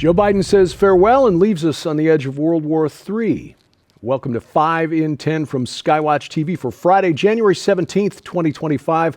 Joe Biden says farewell and leaves us on the edge of World War III. Welcome to 5 in 10 from Skywatch TV for Friday, January 17th, 2025.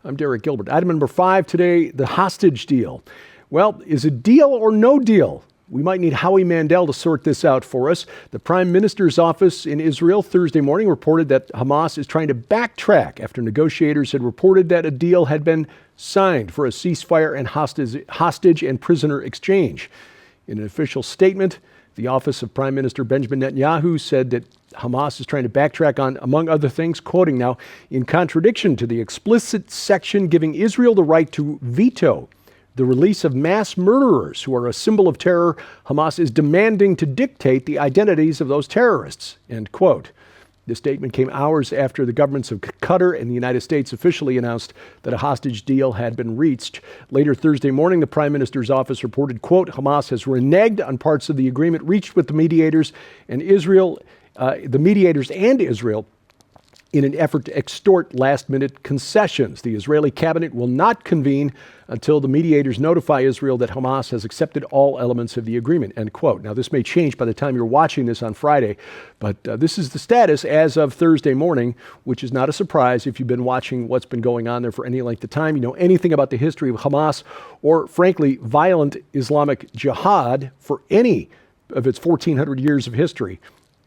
I'm Derek Gilbert. Item number 5 today, the hostage deal. Well, is it deal or no deal? We might need Howie Mandel to sort this out for us. The Prime Minister's office in Israel Thursday morning reported that Hamas is trying to backtrack after negotiators had reported that a deal had been signed for a ceasefire and hostage and prisoner exchange. In an official statement, the office of Prime Minister Benjamin Netanyahu said that Hamas is trying to backtrack on, among other things, quoting now, in contradiction to the explicit section giving Israel the right to veto the release of mass murderers who are a symbol of terror, Hamas is demanding to dictate the identities of those terrorists, end quote. This statement came hours after the governments of Qatar and the United States officially announced that a hostage deal had been reached. Later Thursday morning, the Prime Minister's office reported, quote, Hamas has reneged on parts of the agreement reached with the mediators and Israel, in an effort to extort last-minute concessions. The Israeli cabinet will not convene until the mediators notify Israel that Hamas has accepted all elements of the agreement, end quote. Now, this may change by the time you're watching this on Friday, but this is the status as of Thursday morning, which is not a surprise if you've been watching what's been going on there for any length of time. You know anything about the history of Hamas or, frankly, violent Islamic jihad for any of its 1,400 years of history.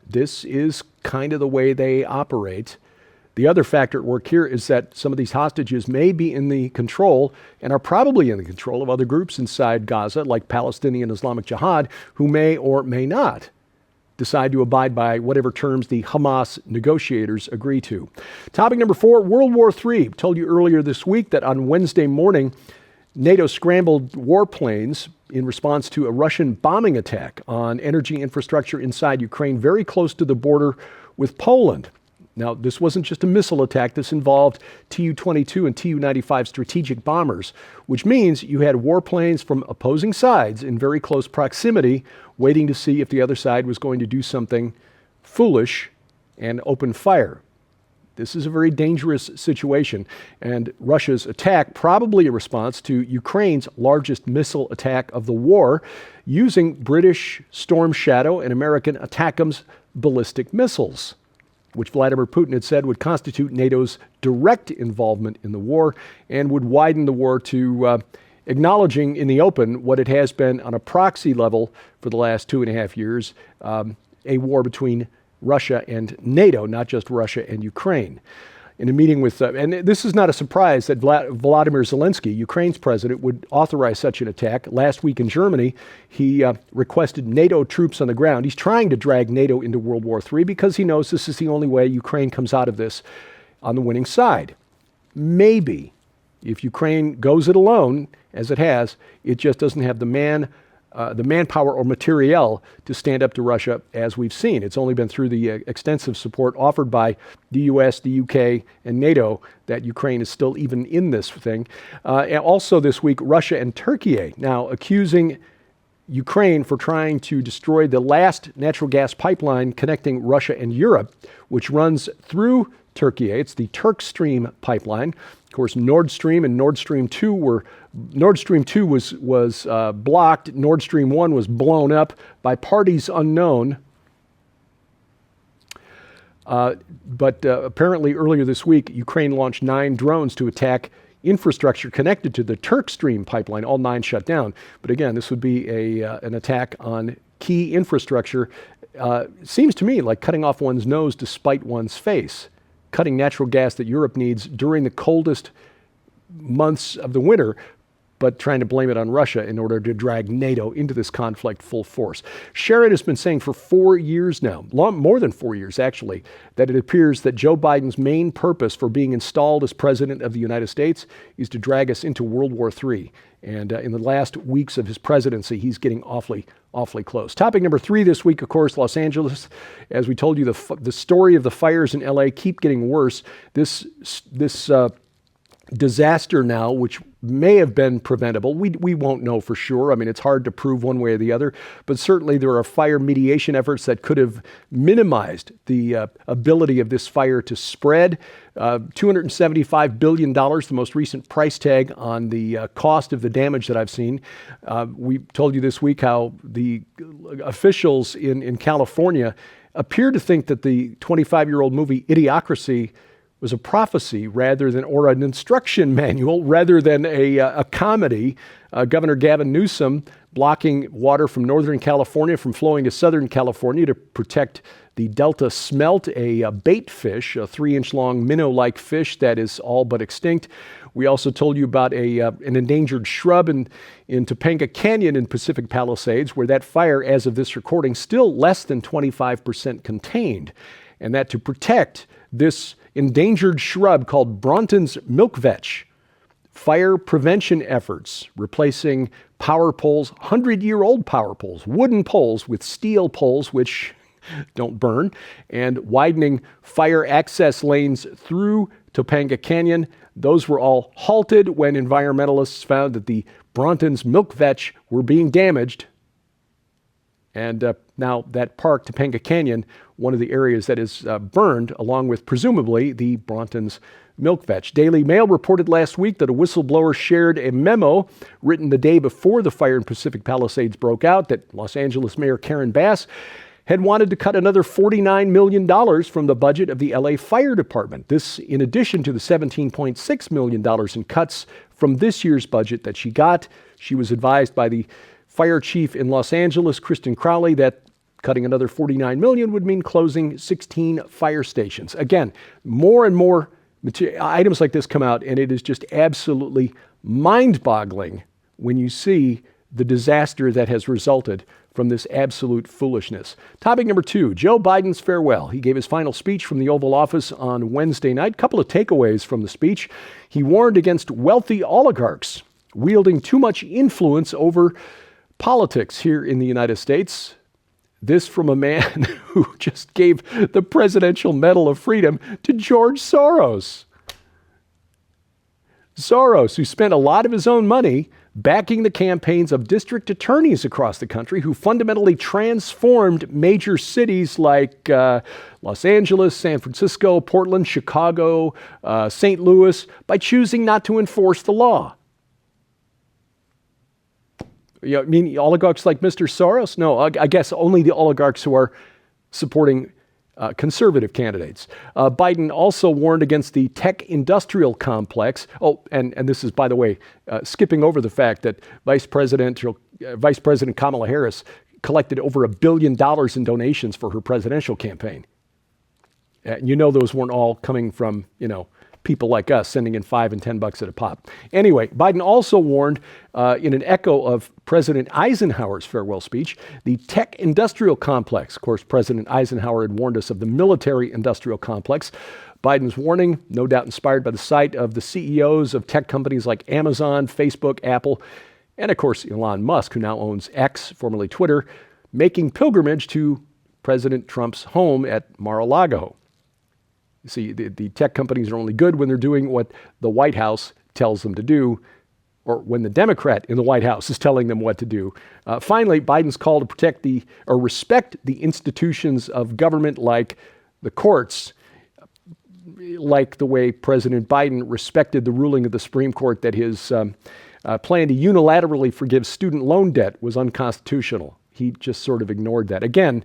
This is kind of the way they operate. The other factor at work here is that some of these hostages may be in the control and are probably in the control of other groups inside Gaza, like Palestinian Islamic Jihad, who may or may not decide to abide by whatever terms the Hamas negotiators agree to. Topic number 4, World War III. Told you earlier this week that on Wednesday morning, NATO scrambled warplanes in response to a Russian bombing attack on energy infrastructure inside Ukraine, very close to the border with Poland. Now, this wasn't just a missile attack. This involved Tu-22 and Tu-95 strategic bombers, which means you had warplanes from opposing sides in very close proximity, waiting to see if the other side was going to do something foolish and open fire. This is a very dangerous situation, and Russia's attack probably a response to Ukraine's largest missile attack of the war, using British Storm Shadow and American ATACMS ballistic missiles, which Vladimir Putin had said would constitute NATO's direct involvement in the war and would widen the war to acknowledging in the open what it has been on a proxy level for the last 2.5 years, a war between Russia and NATO, not just Russia and Ukraine. In a meeting with, and this is not a surprise that Volodymyr Zelensky, Ukraine's president, would authorize such an attack. Last week in Germany, he requested NATO troops on the ground. He's trying to drag NATO into World War III because he knows this is the only way Ukraine comes out of this on the winning side. Maybe if Ukraine goes it alone, as it has, it just doesn't have the manpower or materiel to stand up to Russia, as we've seen. It's only been through the extensive support offered by the U.S., the U.K., and NATO that Ukraine is still even in this thing. And also this week, Russia and Turkey now accusing Ukraine for trying to destroy the last natural gas pipeline connecting Russia and Europe, which runs through Turkey. It's the Turk Stream pipeline. Of course, Nord Stream and Nord Stream 2 was blocked. Nord Stream 1 was blown up by parties unknown. But apparently earlier this week, Ukraine launched 9 drones to attack infrastructure connected to the Turk Stream pipeline. All 9 shut down. But again, this would be an attack on key infrastructure. Seems to me like cutting off one's nose to spite one's face. Cutting natural gas that Europe needs during the coldest months of the winter, but trying to blame it on Russia in order to drag NATO into this conflict full force. Sherrod has been saying for 4 years now, more than 4 years actually, that it appears that Joe Biden's main purpose for being installed as president of the United States is to drag us into World War III. And in the last weeks of his presidency, he's getting awfully close. Topic number 3 this week, of course, Los Angeles. As we told you, the story of the fires in LA keep getting worse. This disaster now, which may have been preventable. We won't know for sure. I mean, it's hard to prove one way or the other, but certainly there are fire mediation efforts that could have minimized the ability of this fire to spread. $275 billion, the most recent price tag on the cost of the damage that I've seen. We told you this week how the officials in California appear to think that the 25-year-old movie Idiocracy was a prophecy or an instruction manual rather than a comedy. Governor Gavin Newsom blocking water from Northern California from flowing to Southern California to protect the Delta smelt, a bait fish, a 3-inch long minnow-like fish that is all but extinct. We also told you about an endangered shrub in Topanga Canyon in Pacific Palisades, where that fire, as of this recording, still less than 25% contained. And that to protect this endangered shrub called Bronton's milkvetch, fire prevention efforts, replacing power poles, 100-year-old power poles, wooden poles with steel poles, which don't burn, and widening fire access lanes through Topanga Canyon. Those were all halted when environmentalists found that the Bronton's milkvetch were being damaged. And now that park, Topanga Canyon, one of the areas that is burned, along with presumably the Bronton's milkvetch. Daily Mail reported last week that a whistleblower shared a memo written the day before the fire in Pacific Palisades broke out that Los Angeles Mayor Karen Bass had wanted to cut another $49 million from the budget of the LA Fire Department. This in addition to the $17.6 million in cuts from this year's budget that she got. She was advised by the fire chief in Los Angeles, Kristen Crowley, that cutting another $49 million would mean closing 16 fire stations. Again, more and more items like this come out, and it is just absolutely mind-boggling when you see the disaster that has resulted from this absolute foolishness. Topic number 2, Joe Biden's farewell. He gave his final speech from the Oval Office on Wednesday night. Couple of takeaways from the speech. He warned against wealthy oligarchs wielding too much influence over politics here in the United States. This from a man who just gave the Presidential Medal of Freedom to George Soros. Soros, who spent a lot of his own money backing the campaigns of district attorneys across the country who fundamentally transformed major cities like Los Angeles, San Francisco, Portland, Chicago, St. Louis by choosing not to enforce the law. You know, I mean, oligarchs like Mr. Soros? No, I guess only the oligarchs who are supporting conservative candidates. Biden also warned against the tech industrial complex. Oh, and this is, by the way, skipping over the fact that Vice President Kamala Harris collected over $1 billion in donations for her presidential campaign. And you know those weren't all coming from, people like us sending in $5 and $10 at a pop. Anyway, Biden also warned in an echo of President Eisenhower's farewell speech, the tech industrial complex. Of course, President Eisenhower had warned us of the military industrial complex. Biden's warning, no doubt inspired by the sight of the CEOs of tech companies like Amazon, Facebook, Apple, and of course, Elon Musk, who now owns X, formerly Twitter, making pilgrimage to President Trump's home at Mar-a-Lago. You see, the tech companies are only good when they're doing what the White House tells them to do, or when the Democrat in the White House is telling them what to do. Finally, Biden's call to protect respect the institutions of government like the courts, like the way President Biden respected the ruling of the Supreme Court that his plan to unilaterally forgive student loan debt was unconstitutional. He just sort of ignored that. Again,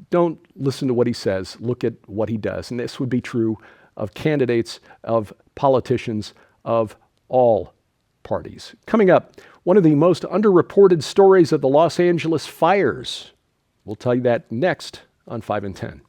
don't listen to what he says. Look at what he does. And this would be true of candidates, of politicians, of all parties. Coming up, one of the most underreported stories of the Los Angeles fires. We'll tell you that next on 5 and 10.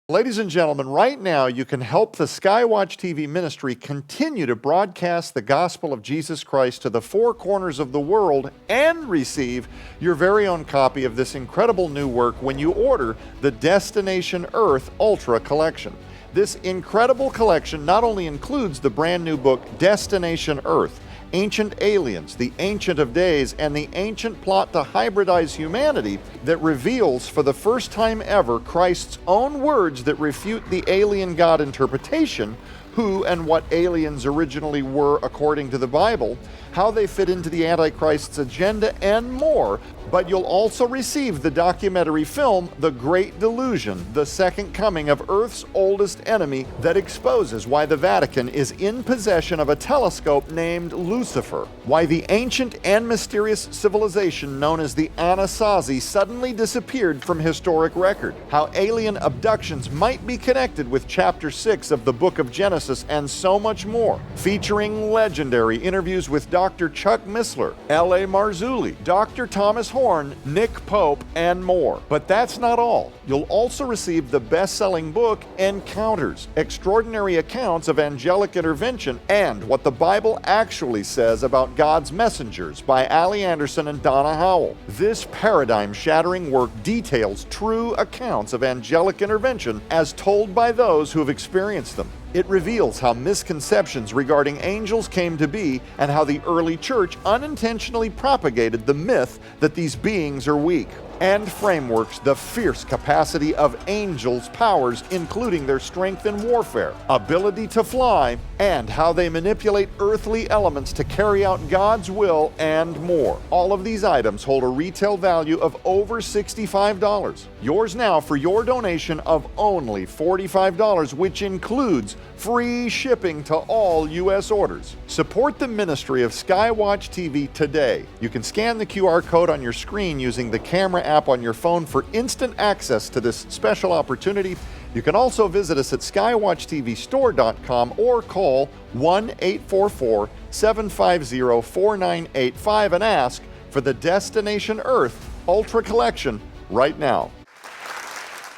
Ladies and gentlemen, right now you can help the Skywatch TV ministry continue to broadcast the gospel of Jesus Christ to the four corners of the world and receive your very own copy of this incredible new work when you order the Destination Earth Ultra Collection. This incredible collection not only includes the brand new book Destination Earth, Ancient Aliens, The Ancient of Days, and the ancient plot to hybridize humanity that reveals for the first time ever Christ's own words that refute the alien God interpretation, who and what aliens originally were according to the Bible, how they fit into the Antichrist's agenda, and more. But you'll also receive the documentary film, The Great Delusion, the second coming of Earth's oldest enemy, that exposes why the Vatican is in possession of a telescope named Lucifer, why the ancient and mysterious civilization known as the Anasazi suddenly disappeared from historic record, how alien abductions might be connected with chapter 6 of the book of Genesis, and so much more, featuring legendary interviews with Dr. Chuck Missler, L.A. Marzulli, Dr. Thomas Horn, Nick Pope, and more. But that's not all. You'll also receive the best-selling book, Encounters, Extraordinary Accounts of Angelic Intervention and What the Bible Actually Says About God's Messengers by Allie Anderson and Donna Howell. This paradigm-shattering work details true accounts of angelic intervention as told by those who have experienced them. It reveals how misconceptions regarding angels came to be and how the early church unintentionally propagated the myth that these beings are weak. And frameworks the fierce capacity of angels' powers, including their strength in warfare, ability to fly, and how they manipulate earthly elements to carry out God's will, and more. All of these items hold a retail value of over $65. Yours now for your donation of only $45, which includes free shipping to all U.S. orders. Support the ministry of Skywatch TV today. You can scan the QR code on your screen using the camera app on your phone for instant access to this special opportunity. You can also visit us at skywatchtvstore.com or call 1-844-750-4985 and ask for the Destination Earth Ultra Collection right now.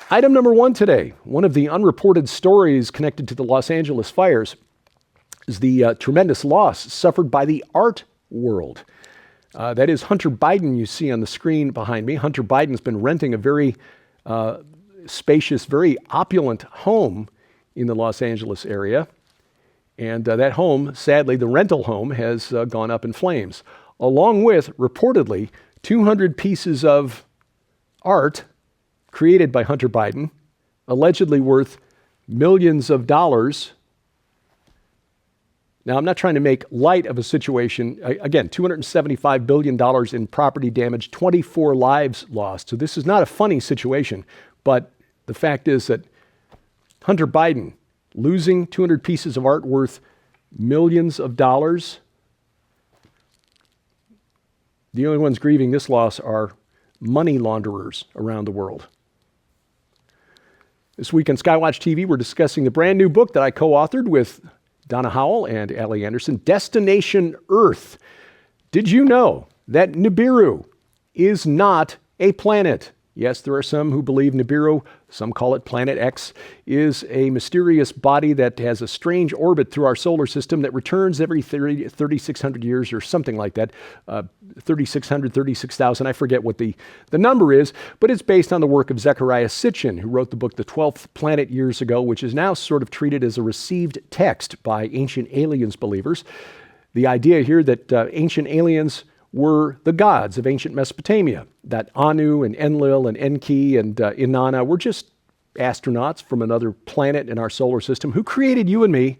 Item number one today, one of the unreported stories connected to the Los Angeles fires is the tremendous loss suffered by the art world. That is Hunter Biden you see on the screen behind me. Hunter Biden's been renting a very spacious, very opulent home in the Los Angeles area. And that home, sadly, the rental home, has gone up in flames, along with, reportedly, 200 pieces of art created by Hunter Biden, allegedly worth millions of dollars. Now, I'm not trying to make light of a situation. Again, $275 billion in property damage, 24 lives lost. So this is not a funny situation, but the fact is that Hunter Biden losing 200 pieces of art worth millions of dollars. The only ones grieving this loss are money launderers around the world. This week on Skywatch TV, we're discussing the brand new book that I co-authored with Donna Howell and Allie Anderson, Destination Earth. Did you know that Nibiru is not a planet? Yes, there are some who believe Nibiru, some call it Planet X, is a mysterious body that has a strange orbit through our solar system that returns every 3,600 years or something like that. 3,600, 36,000, I forget what the number is, but it's based on the work of Zecharia Sitchin, who wrote the book The 12th Planet years ago, which is now sort of treated as a received text by ancient aliens believers. The idea here that ancient aliens were the gods of ancient Mesopotamia, that Anu and Enlil and Enki and Inanna were just astronauts from another planet in our solar system who created you and me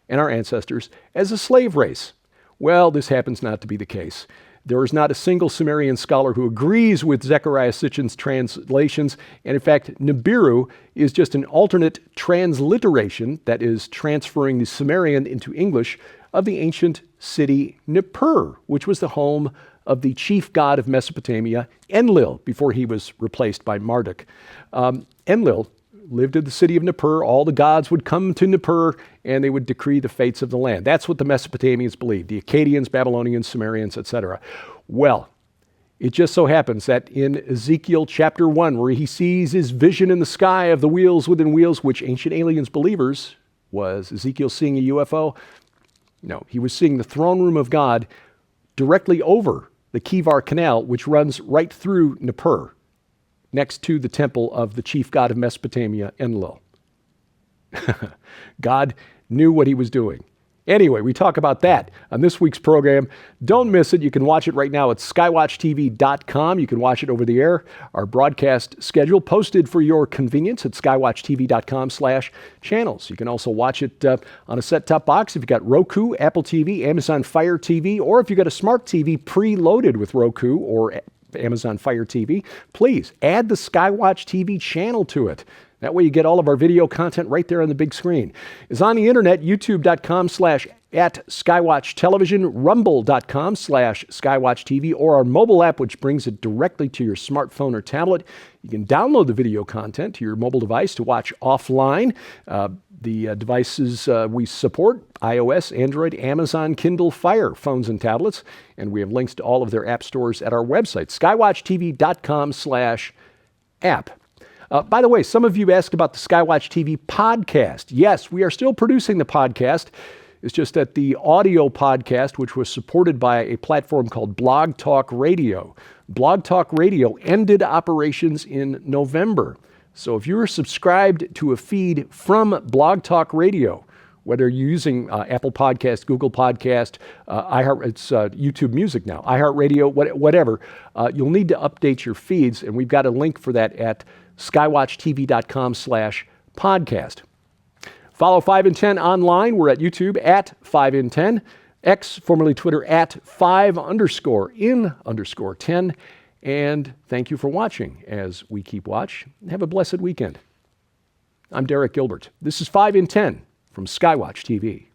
and our ancestors as a slave race. Well, this happens not to be the case. There is not a single Sumerian scholar who agrees with Zecharia Sitchin's translations, and in fact, Nibiru is just an alternate transliteration, that is, transferring the Sumerian into English, of the ancient city Nippur, which was the home of the chief god of Mesopotamia, Enlil, before he was replaced by Marduk. Enlil lived in the city of Nippur. All the gods would come to Nippur and they would decree the fates of the land. That's what the Mesopotamians believed, the Akkadians, Babylonians, Sumerians, etc. Well, it just so happens that in Ezekiel chapter 1, where he sees his vision in the sky of the wheels within wheels, which ancient aliens believers, was Ezekiel seeing a UFO? No, he was seeing the throne room of God directly over the Kivar Canal, which runs right through Nippur, next to the temple of the chief god of Mesopotamia, Enlil. God knew what he was doing. Anyway, we talk about that on this week's program. Don't miss it. You can watch it right now at skywatchtv.com. You can watch it over the air. Our broadcast schedule posted for your convenience at skywatchtv.com/channels. You can also watch it on a set-top box if you've got Roku, Apple TV, Amazon Fire TV, or if you've got a smart TV preloaded with Roku or Amazon Fire TV. Please add the Skywatch TV channel to it. That way you get all of our video content right there on the big screen. It's on the internet, youtube.com/@Skywatch Television, rumble.com/Skywatch TV, or our mobile app, which brings it directly to your smartphone or tablet. You can download the video content to your mobile device to watch offline. The devices we support, iOS, Android, Amazon, Kindle, Fire phones and tablets. And we have links to all of their app stores at our website, skywatchtv.com/app. By the way, some of you asked about the Skywatch TV podcast. Yes, we are still producing the podcast. It's just that the audio podcast, which was supported by a platform called Blog Talk Radio, Blog Talk Radio ended operations in November. So if you're subscribed to a feed from Blog Talk Radio, whether you're using Apple Podcast, Google Podcast, it's YouTube Music now, iHeartRadio, whatever, you'll need to update your feeds, and we've got a link for that at skywatchtv.com/podcast. Follow 5 in 10 online. We're at YouTube at 5 in 10, X, formerly Twitter, at 5_in_10. And thank you for watching as we keep watch. Have a blessed weekend. I'm Derek Gilbert. This is 5 in 10 from Skywatch TV.